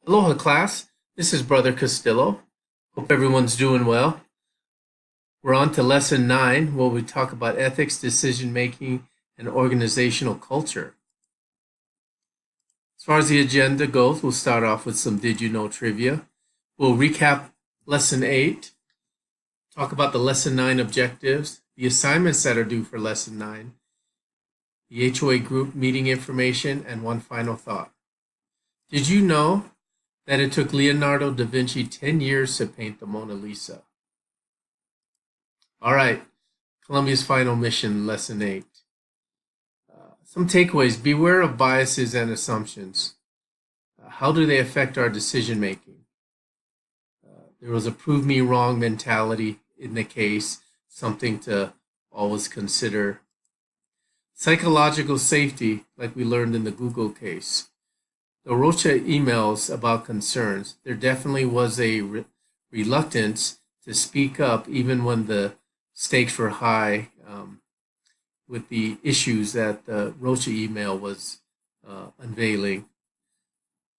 Aloha class, this is Brother Castillo. Hope everyone's doing well. We're on to lesson 9 where we talk about ethics, decision making, and organizational culture. As far as the agenda goes, we'll start off with some Did You Know trivia. We'll recap lesson 8, talk about the lesson 9 objectives, the assignments that are due for lesson 9, the HOA group meeting information, and one final thought. Did you know that it took Leonardo da Vinci 10 years to paint the Mona Lisa? All right, Columbia's final mission, lesson 8. Some takeaways: beware of biases and assumptions. How do they affect our decision making? There was a prove me wrong mentality in the case, something to always consider. Psychological safety, like we learned in the Google case. The Rocha emails about concerns. There definitely was a reluctance to speak up even when the stakes were high with the issues that the Rocha email was unveiling.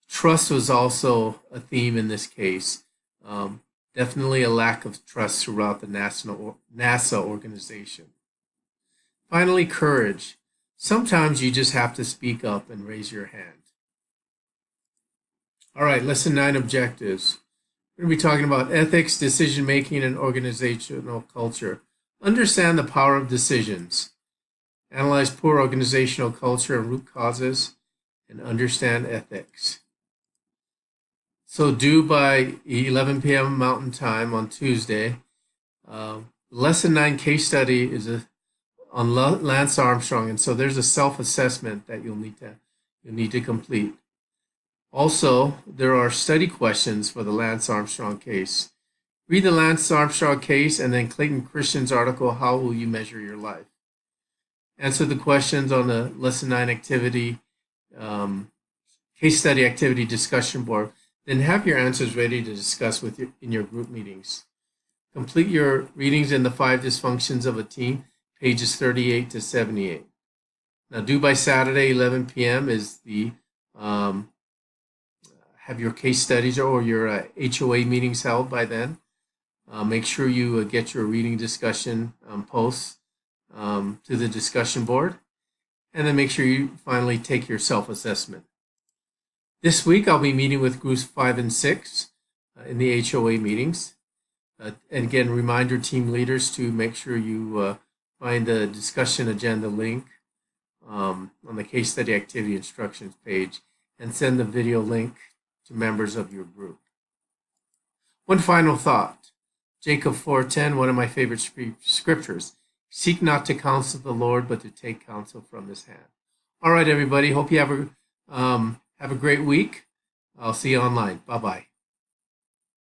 Trust was also a theme in this case. Definitely a lack of trust throughout the NASA organization. Finally, courage. Sometimes you just have to speak up and raise your hand. All right, lesson 9 objectives. We're going to be talking about ethics, decision making, and organizational culture. Understand the power of decisions. Analyze poor organizational culture and root causes, and understand ethics. So due by 11 p.m. Mountain Time on Tuesday. Lesson 9 case study is on Lance Armstrong, and so there's a self-assessment that you'll need to complete. Also, there are study questions for the Lance Armstrong case. Read the Lance Armstrong case and then Clayton Christian's article, How Will You Measure Your Life? Answer the questions on the lesson 9 activity, case study activity discussion board. Then have your answers ready to discuss in your group meetings. Complete your readings in the 5 dysfunctions of a team, pages 38 to 78. Now, due by Saturday, 11 p.m. is the have your case studies or your HOA meetings held by then. Make sure you get your reading discussion posts to the discussion board. And then make sure you finally take your self-assessment. This week, I'll be meeting with groups 5 and 6 in the HOA meetings. And again, remind your team leaders to make sure you find the discussion agenda link on the case study activity instructions page and send the video link to members of your group. One final thought. Jacob 4:10, one of my favorite scriptures. Seek not to counsel the Lord, but to take counsel from his hand. All right, everybody. Hope you have a great week. I'll see you online. Bye-bye.